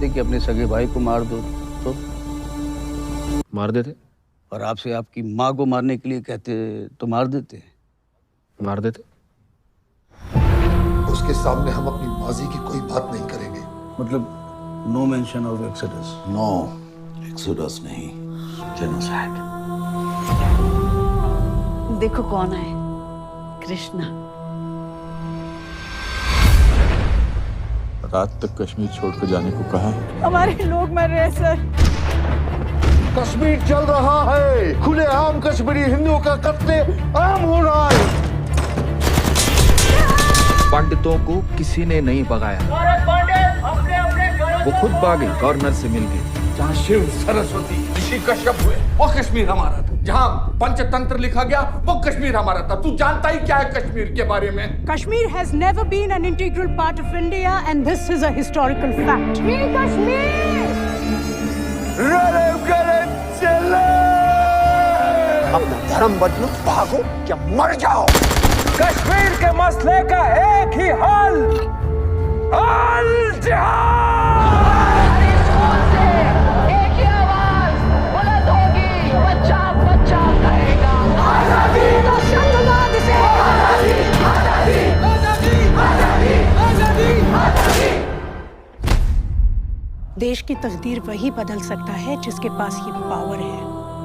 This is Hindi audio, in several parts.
कहते कि अपने सगे भाई को मार दो तो मार देते। और आपसे आपकी माँ को मारने के लिए कहते तो मार देते। मार देते। उसके सामने हम अपनी माजी की कोई बात नहीं करेंगे। मतलब no mention of exodus. No exodus नहीं, जेनोसाइड। देखो कौन है, कृष्णा। रात तक कश्मीर छोड़कर जाने को कहा है। हमारे लोग मर रहे हैं सर। कश्मीर चल रहा है, खुलेआम कश्मीरी हिंदुओं का कत्ले आम हो रहा है। पंडितों को किसी ने नहीं भगाया, वो खुद भागे, गवर्नर से मिल गए। जहाँ शिव सरस्वती ऋषि कश्यप हुए वो कश्मीर हमारा था, जहाँ पंचतंत्र लिखा गया वो कश्मीर हमारा था। तू जानता ही क्या है कश्मीर के बारे में? Kashmir has never been an integral part of India and this is a historical fact. Kashmir! अपना धर्म बदलो, भागो या मर जाओ। कश्मीर के मसले का एक ही हल, अल जिहाद। एक ही आवाज बुलंद होगी, बच्चा बच्चा कहेगा आजादी। तो संगवाद से आजादी, आजादी, आजादी, आजादी, आजादी। देश की तकदीर वही बदल सकता है जिसके पास ये पावर है,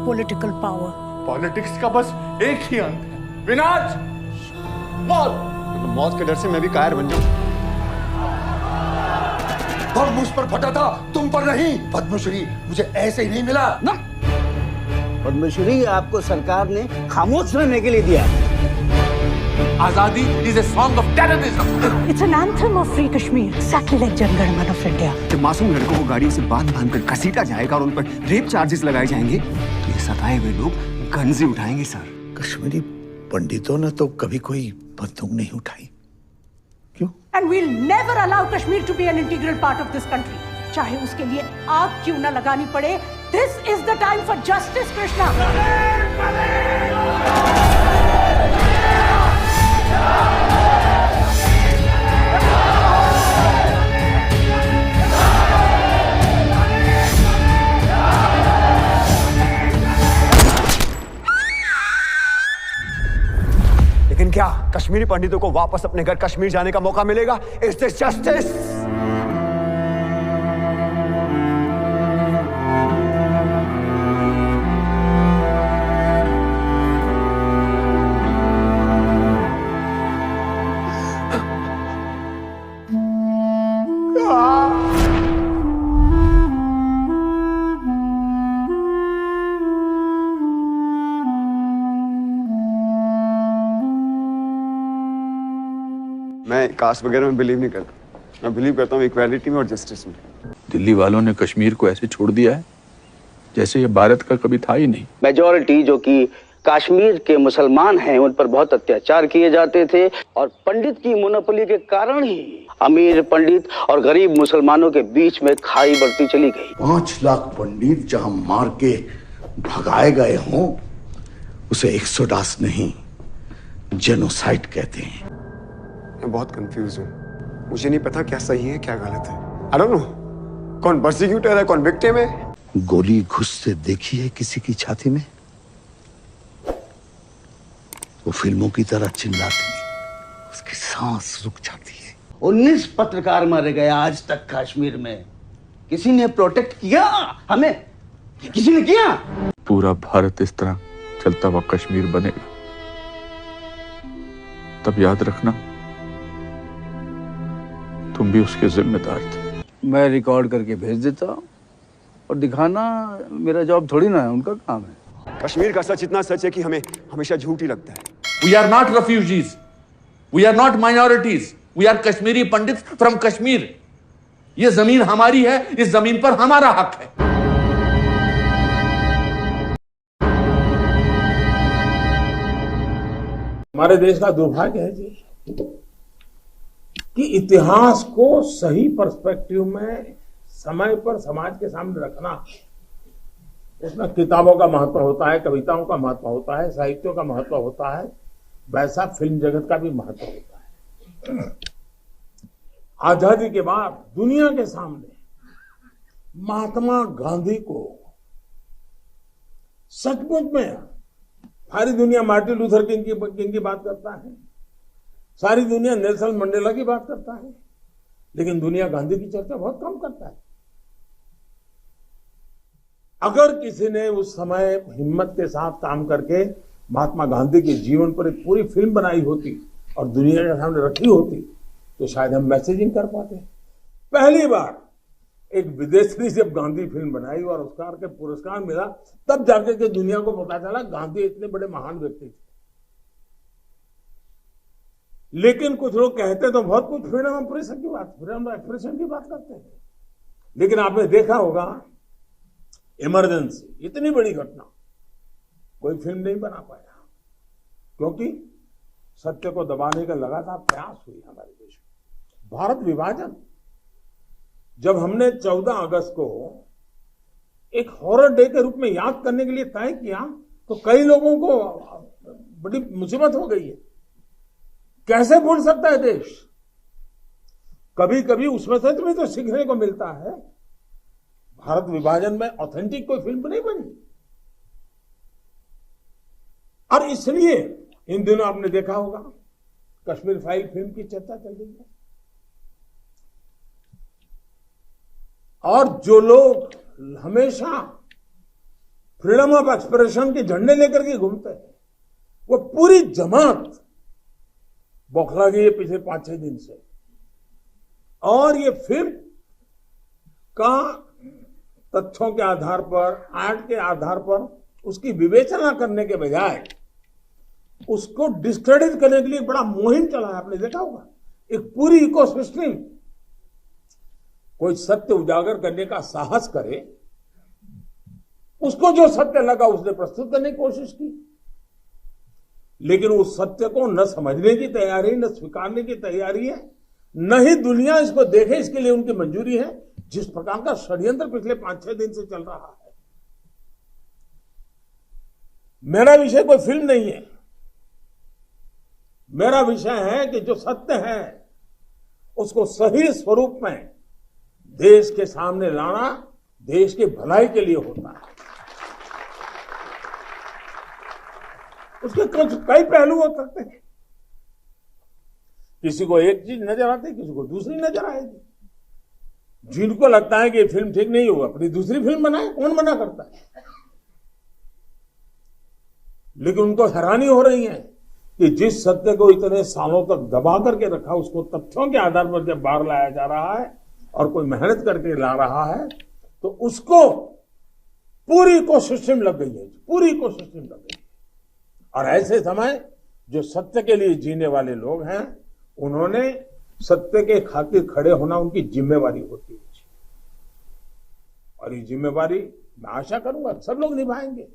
पॉलिटिकल पावर। पॉलिटिक्स का बस एक ही अंत है, विनाश, मौत। मौत के डर से मैं भी कायर बन जाऊं। बम मुझ पर फटा था, तुम पर नहीं। पद्मश्री मुझे ऐसे ही नहीं मिला ना। पद्मश्री आपको सरकार ने खामोश रहने के लिए दिया। आजादी is a song of terrorism. It's an anthem of free Kashmir, exactly like Jan Gan Man of India. जब मासूम लड़कों को गाड़ियों से बांध कर घसीटा जाएगा और उन पर रेप चार्जेस लगाए जाएंगे तो ये सताए हुए लोग गंजी उठाएंगे सर। कश्मीरी पंडितों ने तो कभी कोई बंदूक नहीं उठाई। क्यों? And we'll never allow Kashmir to be an integral part of this country. चाहे उसके लिए आग क्यों न लगानी पड़े। This is the time for justice, Krishna. लेकिन क्या कश्मीरी पंडितों को वापस अपने घर कश्मीर जाने का मौका मिलेगा? Is this justice? मैं कास्ट वगैरह में बिलीव नहीं करता। मैं बिलीव करता हूँ इक्वालिटी में और जस्टिस में। दिल्ली वालों ने कश्मीर को ऐसे छोड़ दिया है जैसे ये भारत का कभी था ही नहीं। मेजॉरिटी जो कि कश्मीर के मुसलमान हैं उन पर बहुत अत्याचार किए जाते थे और पंडित की मोनोपोली के कारण ही अमीर पंडित और गरीब मुसलमानों के बीच में खाई बढ़ती चली गई। 5 लाख पंडित जहां मार के भगाए गए हों उसे एक्सोडस नहीं, जेनोसाइड कहते हैं। मैं बहुत कंफ्यूज हूँ। मुझे नहीं पता क्या सही है क्या गलत है। आई डोंट नो कौन प्रोसिक्यूटर है कौन विक्टिम है। गोली घुसते देखी है किसी की छाती में? वो फिल्मों की तरह चिल्लाती है, उसकी सांस रुक जाती है। 19 पत्रकार मारे गए आज तक कश्मीर में। किसी ने प्रोटेक्ट किया हमें? किसी ने किया? पूरा भारत इस तरह चलता हुआ कश्मीर बनेगा तब याद रखना तुम भी उसके जिम्मेदार थे। मैं रिकॉर्ड करके भेज देता हूँ और दिखाना मेरा जॉब थोड़ी ना है, उनका काम है। कश्मीर का सच इतना सच है कि हमें हमेशा झूठ ही लगता है। We are not refugees. We are not minorities. We are Kashmiri Pandit from Kashmir. ये जमीन हमारी है, इस जमीन पर हमारा हक है। हमारे देश का दुर्भाग्य है जी कि इतिहास को सही पर्सपेक्टिव में समय पर समाज के सामने रखना, उसमें किताबों का महत्व होता है, कविताओं का महत्व होता है, साहित्यों का महत्व होता है, वैसा फिल्म जगत का भी महत्व होता है। आजादी के बाद दुनिया के सामने महात्मा गांधी को सचमुच में सारी दुनिया मार्टिन लूथर किंग की बात करता है, सारी दुनिया नेल्सन मंडेला की बात करता है, लेकिन दुनिया गांधी की चर्चा बहुत कम करता है। अगर किसी ने उस समय हिम्मत के साथ काम करके महात्मा गांधी के जीवन पर एक पूरी फिल्म बनाई होती और दुनिया के सामने रखी होती तो शायद हम मैसेजिंग कर पाते। पहली बार एक विदेशी जब गांधी फिल्म बनाई और ऑस्कर के पुरस्कार मिला, तब जाकर के दुनिया को पता चला गांधी इतने बड़े महान व्यक्ति थे। लेकिन कुछ लोग कहते तो बहुत कुछ फ्रीडम ऑफ प्रेस की बात, फ्रीडम ऑफ एक्सप्रेशन की बात करते हैं, लेकिन आपने देखा होगा इमरजेंसी, इतनी बड़ी घटना, कोई फिल्म नहीं बना पाया, क्योंकि सत्य को दबाने का लगातार प्रयास हुई हमारे देश में। भारत विभाजन, जब हमने 14 अगस्त को एक हॉरर डे के रूप में याद करने के लिए तय किया तो कई लोगों को बड़ी मुसीबत हो गई है। कैसे भूल सकता है देश? कभी कभी उसमें से भी तो सीखने को मिलता है। भारत विभाजन में ऑथेंटिक कोई फिल्म नहीं बनी, और इसलिए इन दिनों आपने देखा होगा कश्मीर फाइल फिल्म की चर्चा चल रही है, और जो लोग हमेशा फ्रीडम ऑफ एक्सप्रेशन के झंडे लेकर के घूमते हैं, वो पूरी जमात बौखला गई है पिछले 5-6 दिन से। और ये फिल्म का तथ्यों के आधार पर, आर्ट के आधार पर उसकी विवेचना करने के बजाय उसको डिस्क्रेडिट करने के लिए बड़ा मुहिम चला है। आपने देखा होगा एक पूरी इकोसिस्टम, कोई सत्य उजागर करने का साहस करे, उसको जो सत्य लगा उसने प्रस्तुत करने की कोशिश की, लेकिन उस सत्य को न समझने की तैयारी, न स्वीकारने की तैयारी है, न ही दुनिया इसको देखे इसके लिए उनकी मंजूरी है। जिस प्रकार का षड्यंत्र पिछले 5-6 दिन से चल रहा है। मेरा विषय कोई फिल्म नहीं है, मेरा विषय है कि जो सत्य है उसको सही स्वरूप में देश के सामने लाना देश की भलाई के लिए होता है। उसके कई पहलू हो सकते हैं, किसी को एक चीज नजर आती है, किसी को दूसरी नजर आएगी। जिनको लगता है कि ये फिल्म ठीक नहीं होगा अपनी दूसरी फिल्म बनाए, कौन मना करता है? लेकिन उनको हैरानी हो रही है कि जिस सत्य को इतने सालों तक दबा करके रखा, उसको तथ्यों के आधार पर जब बाहर लाया जा रहा है और कोई मेहनत करके ला रहा है, तो उसको पूरी इकोसिस्टम लग गई है, पूरी इकोसिस्टम लग गई है। और ऐसे समय जो सत्य के लिए जीने वाले लोग हैं, उन्होंने सत्य के खातिर खड़े होना उनकी जिम्मेवारी होती है, और ये जिम्मेवारी मैं आशा करूंगा सब लोग निभाएंगे।